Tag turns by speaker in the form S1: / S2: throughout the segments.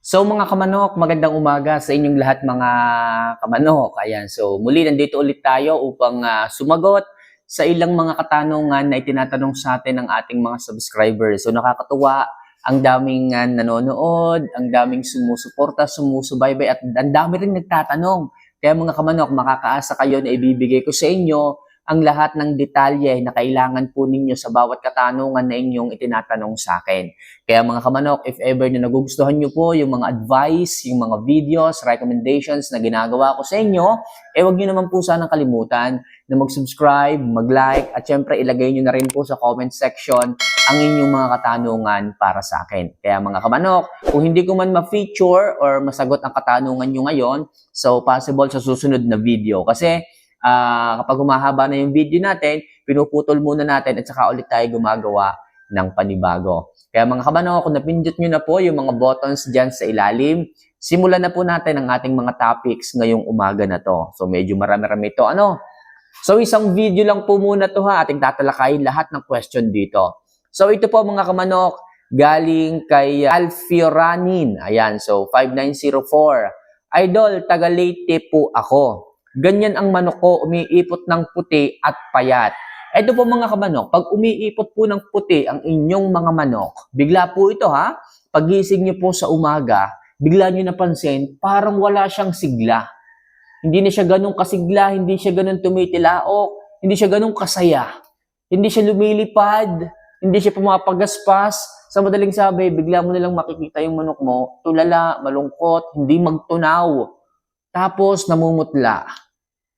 S1: So mga kamanok, magandang umaga sa inyong lahat mga kamanok. Ayan, so muli nandito ulit tayo upang sumagot sa ilang mga katanungan na itinatanong sa atin ng ating mga subscribers. So nakakatuwa, ang daming nanonood, ang daming sumusuporta, sumusubaybay at ang dami rin nagtatanong. Kaya mga kamanok, makakaasa kayo na ibibigay ko sa inyo ang lahat ng detalye na kailangan po ninyo sa bawat katanungan na inyong itinatanong sa akin. Kaya mga kamanok, if ever na nagugustuhan nyo po yung mga advice, yung mga videos, recommendations na ginagawa ko sa inyo, huwag nyo naman po sanang kalimutan na mag-subscribe, mag-like, at syempre ilagay nyo na rin po sa comment section ang inyong mga katanungan para sa akin. Kaya mga kamanok, kung hindi ko man ma-feature or masagot ang katanungan nyo ngayon, so possible sa susunod na video. Kasi kapag humahaba na yung video natin, pinuputol muna natin at saka ulit tayo gumagawa ng panibago. Kaya mga kabano, kung napindot nyo na po yung mga buttons dyan sa ilalim, simulan na po natin ang ating mga topics ngayong umaga na to. So medyo marami-rami ito. So isang video lang po muna to ha, ating tatalakayin lahat ng question dito. So ito po mga kamanok, galing kay Alfioranin. Ayan, so 5904. Idol, taga Leyte po ako. Ganyan ang manok ko, umiipot ng puti at payat. Ito po mga kamanok, pag umiipot po ng puti ang inyong mga manok, bigla po ito ha, pagising niyo po sa umaga, bigla niyo napansin, parang wala siyang sigla. Hindi na siya ganun kasigla, hindi siya ganun tumitilaok, hindi siya ganun kasaya. Hindi siya lumilipad, hindi siya pumapagaspas. Sa madaling sabi, bigla mo nilang makikita yung manok mo, tulala, malungkot, hindi magtunaw. Tapos namumutla.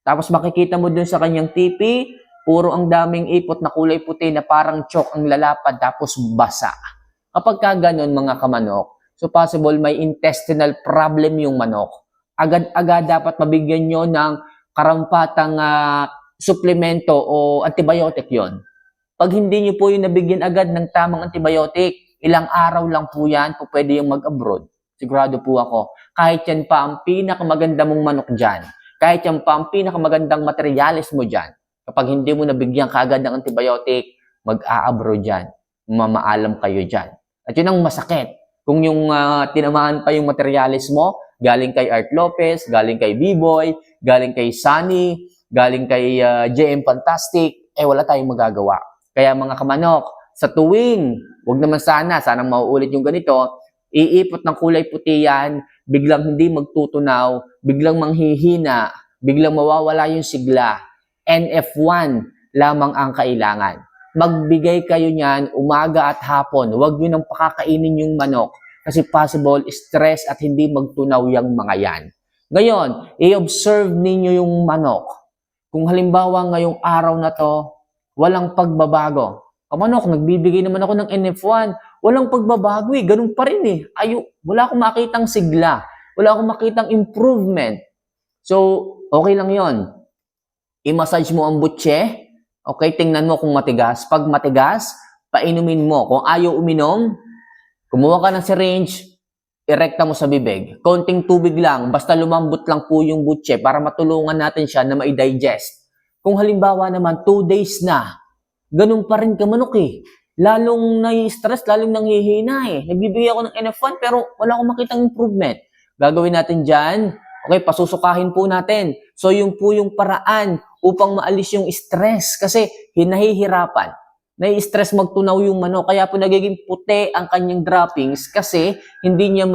S1: Tapos makikita mo dun sa kanyang tipi, puro ang daming ipot na kulay puti na parang chok ang lalapad tapos basa. Kapag ka ganun mga kamanok, so possible may intestinal problem yung manok. Agad-agad dapat mabigyan nyo ng karampatang suplemento o antibiotic yon. Pag hindi nyo po yung nabigyan agad ng tamang antibiotic, ilang araw lang po yan, po pwede yung mag-abroad. Sigurado po ako. Kahit yan pa ang pinakamaganda mong manok dyan. Kahit yan pa ang pinakamagandang materialis mo dyan. Kapag hindi mo nabigyan kaagad ng antibiotic, mag-a-abroad dyan. Mamaalam kayo dyan. At yun ang masakit. Kung yung tinamaan pa yung materialis mo, galing kay Art Lopez, galing kay B-Boy, galing kay Sunny, galing kay JM Fantastic, wala tayong magagawa. Kaya mga kamanok, sa tuwing, wag naman sana mauulit yung ganito, iipot ng kulay puti yan, biglang hindi magtutunaw, biglang manghihina, biglang mawawala yung sigla. NF1 lamang ang kailangan. Magbigay kayo niyan umaga at hapon. Huwag nyo nang pakakainin yung manok kasi possible stress at hindi magtunaw yung mga yan. Ngayon, i-observe ninyo yung manok. Kung halimbawa ngayong araw na to, walang pagbabago. Kamanok, nagbibigay naman ako ng NF1. Walang pagbabago eh. Ganun pa rin eh. Wala akong makitang sigla. Wala akong makitang improvement. So, okay lang yon. I-massage mo ang butche. Okay, tingnan mo kung matigas. Pag matigas, painumin mo. Kung ayaw uminom, kumuha ka ng syringe, irekta mo sa bibig. Konting tubig lang, basta lumambot lang po yung butche para matulungan natin siya na ma-digest. Kung halimbawa naman, 2 days na, ganun pa rin ka manok eh. Lalong nai-stress, lalong nanghihina eh. Nagbibigay ako ng NF1 pero wala akong makitang improvement. Gagawin natin dyan, okay, pasusukahin po natin. So yung po yung paraan upang maalis yung stress kasi hinahihirapan. Nai-stress magtunaw yung manok. Kaya po nagiging puti ang kanyang droppings kasi hindi niya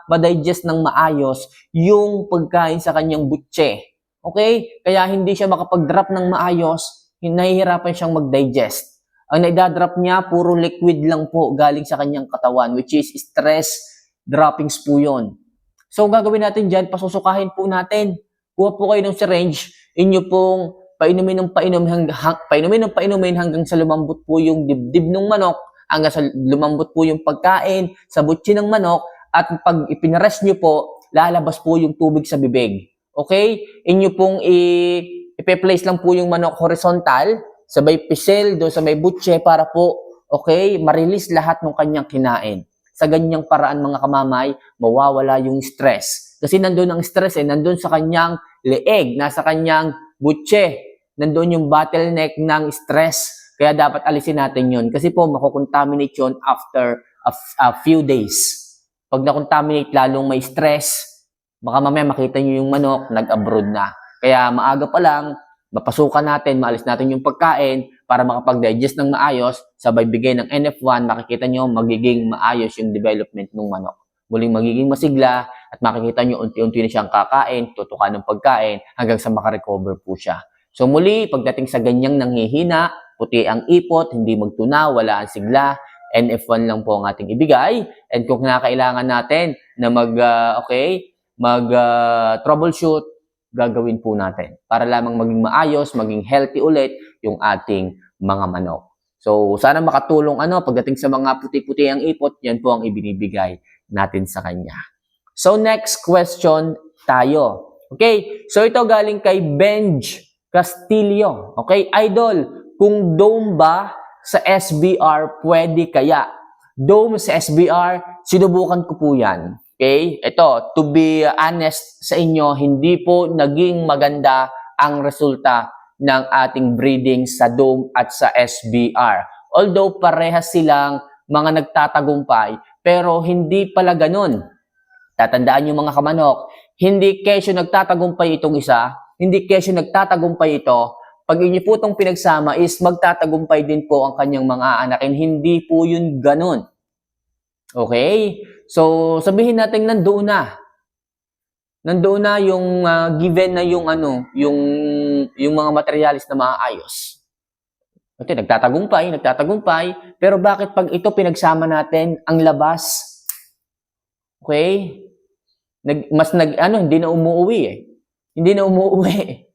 S1: ma-digest ng maayos yung pagkain sa kanyang butche. Okay? Kaya hindi siya makapag-drop ng maayos, nahihirapan siyang mag-digest. Ang naidadrop niya, puro liquid lang po galing sa kanyang katawan, which is stress droppings po yun. So, gagawin natin dyan, pasusukahin po natin. Kuha po kayo ng syringe, inyo pong painumin ng painumin hanggang sa lumambot po yung dibdib ng manok, hanggang sa lumambot po yung pagkain sa butsi ng manok, at pag ipinarest nyo po, lalabas po yung tubig sa bibig. Okay? Inyo pong ipe-place lang po yung manok horizontal, sabay pisel doon sa may butche para po, okay, ma-release lahat ng kanyang kinain. Sa ganyang paraan mga kamamay, mawawala yung stress. Kasi nandun ang stress nandun sa kanyang leeg, nasa kanyang butche. Nandun yung bottleneck ng stress. Kaya dapat alisin natin yun. Kasi po, makukontaminate yun after a few days. Pag na-contaminate, lalong may stress. Baka mamaya makita nyo yung manok, nag-abroad na. Kaya maaga pa lang, mapasukan natin, maalis natin yung pagkain para makapag-digest ng maayos, sabay bigay ng NF1, makikita nyo magiging maayos yung development ng manok. Muling magiging masigla at makikita nyo unti-unti na siyang kakain, tutukan ng pagkain hanggang sa makarecover po siya. So muli, pagdating sa ganyang nanghihina, puti ang ipot, hindi magtuna, wala ang sigla, NF1 lang po ang ating ibigay. And kung kinakailangan natin na troubleshoot, gagawin po natin para lamang maging maayos, maging healthy ulit yung ating mga manok. So, sana makatulong pagdating sa mga puti-puti ang ipot, yan po ang ibinibigay natin sa kanya. So, next question tayo. Okay, so ito galing kay Benj Castillo. Okay, idol, kung dome ba sa SBR pwede kaya? Dome sa SBR, sinubukan ko po yan. Okay? Ito, to be honest sa inyo, hindi po naging maganda ang resulta ng ating breeding sa dome at sa SBR. Although parehas silang mga nagtatagumpay, pero hindi pala ganun. Tatandaan nyo mga kamanok, hindi kesyo nagtatagumpay itong isa, hindi kesyo nagtatagumpay ito, pag inyo po itong pinagsama is magtatagumpay din po ang kanyang mga aanakin. Hindi po yun ganun. Okay? So, sabihin natin nandoon na. Nandoon na yung given na yung yung mga materialis na maayos. Okay, nagtatagumpay, pero bakit pag ito pinagsama natin ang labas? Okay? Hindi na umuuwi eh. Hindi na umuuwi.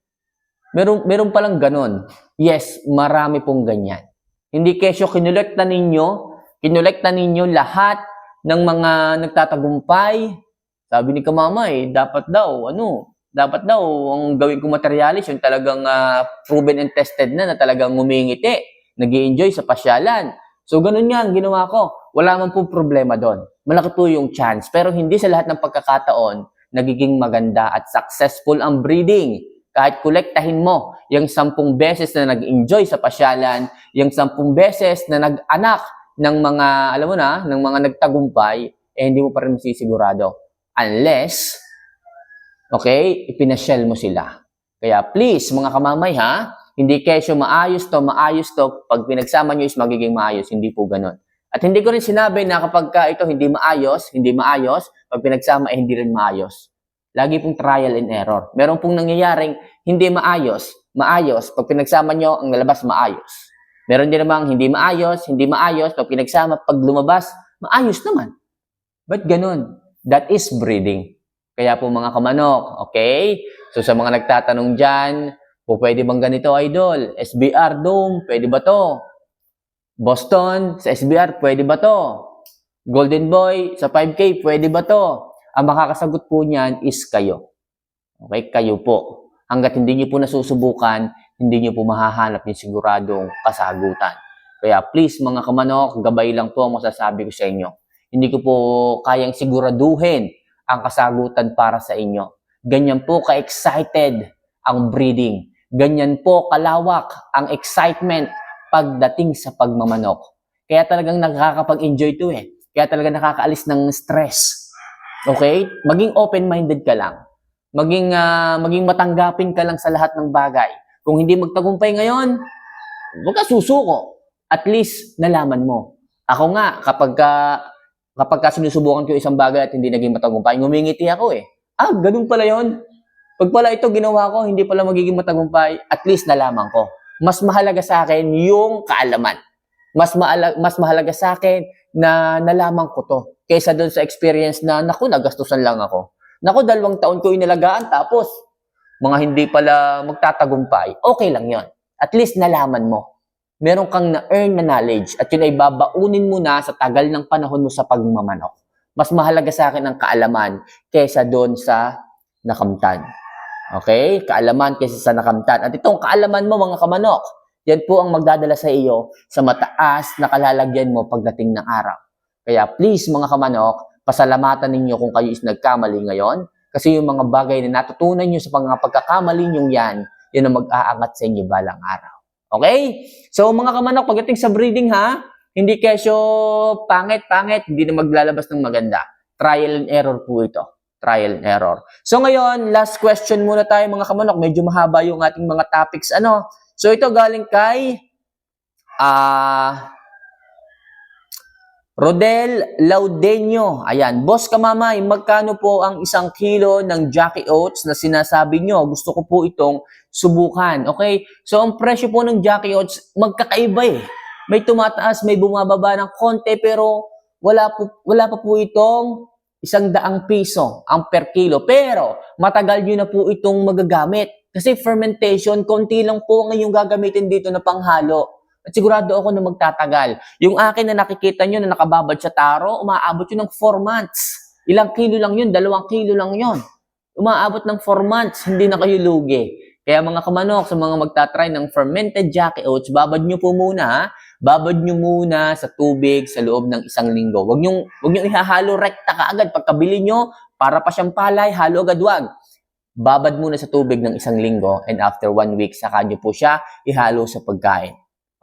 S1: Meron palang ganon. Yes, marami pong ganyan. Hindi kesyo kinolekta ninyo lahat ng mga nagtatagumpay. Sabi ni Kamama dapat daw ang gawin kong materialis yung talagang proven and tested na talagang ngumingiti, nag-i-enjoy sa pasyalan. So ganun nga ang ginawa ko. Wala man pong problema doon. Malaki po yung chance. Pero hindi sa lahat ng pagkakataon nagiging maganda at successful ang breeding. Kahit kolektahin mo yung 10 beses na nag-enjoy sa pasyalan, yung 10 beses na nag-anak ng mga, ng mga nagtagumpay, hindi mo pa rin masisigurado. Unless, ipinasyal mo sila. Kaya please, mga kamamay hindi kesyo maayos to, pag pinagsama nyo is magiging maayos, hindi po ganun. At hindi ko rin sinabi na kapag ito hindi maayos, pag pinagsama hindi rin maayos. Lagi pong trial and error. Meron pong nangyayaring hindi maayos. Pag pinagsama nyo, ang lalabas maayos. Meron din namang hindi maayos. Pag pinagsama, pag lumabas, maayos naman. Ba't ganun? That is breeding. Kaya po mga kamanok, okay? So sa mga nagtatanong dyan, pwede bang ganito, idol? SBR Dome, pwede ba to? Boston, sa SBR, pwede ba to? Golden Boy, sa 5K, pwede ba to? Ang makakasagot po niyan is kayo. Okay? Kayo po. Hanggat hindi niyo po nasusubukan, hindi niyo po mahahanap yung siguradong kasagutan. Kaya please mga kamanok, gabay lang po ang masasabi ko sa inyo. Hindi ko po kayang siguraduhin ang kasagutan para sa inyo. Ganyan po ka-excited ang breeding. Ganyan po kalawak ang excitement pagdating sa pagmamanok. Kaya talagang nakakapag-enjoy to Kaya talagang nakakaalis ng stress. Okay? Maging open-minded ka lang. Maging matanggapin ka lang sa lahat ng bagay. Kung hindi magtagumpay ngayon, huwag ka susuko. At least, nalaman mo. Ako nga, kapag sinusubukan ko isang bagay at hindi naging matagumpay, ngumingiti ako ganun pala yon. Pag pala ito ginawa ko, hindi pala magiging matagumpay, at least nalaman ko. Mas mahalaga sa akin yung kaalaman. Mas mahalaga sa akin na nalaman ko to. Kaysa doon sa experience na, nagastusan lang ako. 2 taon ko inalagaan, tapos mga hindi pala magtatagumpay. Okay lang yon. At least nalaman mo. Meron kang na-earn na knowledge at yun ay babaunin mo na sa tagal ng panahon mo sa pagmamanok. Mas mahalaga sa akin ang kaalaman kaysa doon sa nakamtan. Okay? Kaalaman kaysa sa nakamtan. At itong kaalaman mo mga kamanok, yan po ang magdadala sa iyo sa mataas na kalalagyan mo pagdating ng araw. Kaya please mga kamanok, pasalamatan ninyo kung kayo is nagkamali ngayon kasi yung mga bagay na natutunan nyo sa mga pagkakamali nyo yan ang mag-aangat sa inyo balang araw. Okay? So mga kamanok, pagdating sa breeding hindi kesyo pangit, hindi na maglalabas ng maganda. Trial and error po ito. Trial and error. So ngayon, last question muna tayo mga kamanok. Medyo mahaba yung ating mga topics. So ito galing kay Rodel Laudenio. Ayan, Boss Kamamay, magkano po ang 1 kilo ng Jackie Oats na sinasabi nyo? Gusto ko po itong subukan. Okay? So ang presyo po ng Jackie Oats, magkakaiba eh. May tumataas, may bumababa ng konti, pero wala pa po itong 100 piso ang per kilo. Pero matagal nyo na po itong magagamit. Kasi fermentation, konti lang po ang inyong gagamitin dito na panghalo. At sigurado ako na magtatagal. Yung akin na nakikita nyo na nakababad sa taro, umaabot yun ng 4 months. Ilang kilo lang yun? 2 kilo lang yun. Umaabot ng 4 months, hindi na kayo lugi. Kaya mga kamanok, sa mga magtatry ng fermented Jackie Oats, babad nyo po muna, ha? Babad nyo muna sa tubig sa loob ng 1 linggo. Huwag nyo ihahalo rekta kaagad. Pagkabili nyo, para pa siyang palay, halo agad, wag. Babad muna sa tubig ng 1 linggo, and after 1 week, saka nyo po siya ihalo sa pagkain.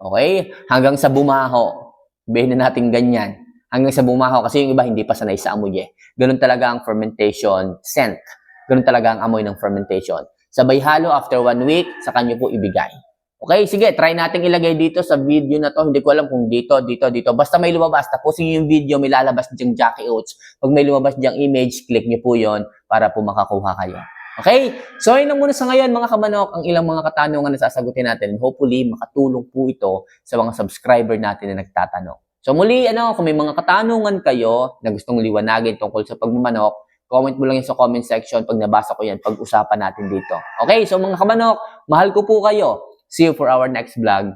S1: Okay? Hanggang sa bumaho. Sabihin na natin ganyan. Hanggang sa bumaho. Kasi yung iba hindi pa sanay sa amoy eh. Ganun talaga ang fermentation scent. Ganun talaga ang amoy ng fermentation. Sabay halo after 1 week, sa kanyo po ibigay. Okay? Sige, try natin ilagay dito sa video na to. Hindi ko alam kung dito. Basta may lumabas. Tapusin yung video, may lalabas diyang Jackie Oats. Pag may lumabas diyang image, click nyo po yon para po makakuha kayo. Okay? So, yun lang muna sa ngayon mga kamanok ang ilang mga katanungan na sasagutin natin. Hopefully, makatulong po ito sa mga subscriber natin na nagtatanong. So, muli, kung may mga katanungan kayo na gustong liwanagin tungkol sa pagmamanok, comment mo lang yan sa comment section. Pag nabasa ko yan, pag-usapan natin dito. Okay? So, mga kamanok, mahal ko po kayo. See you for our next vlog.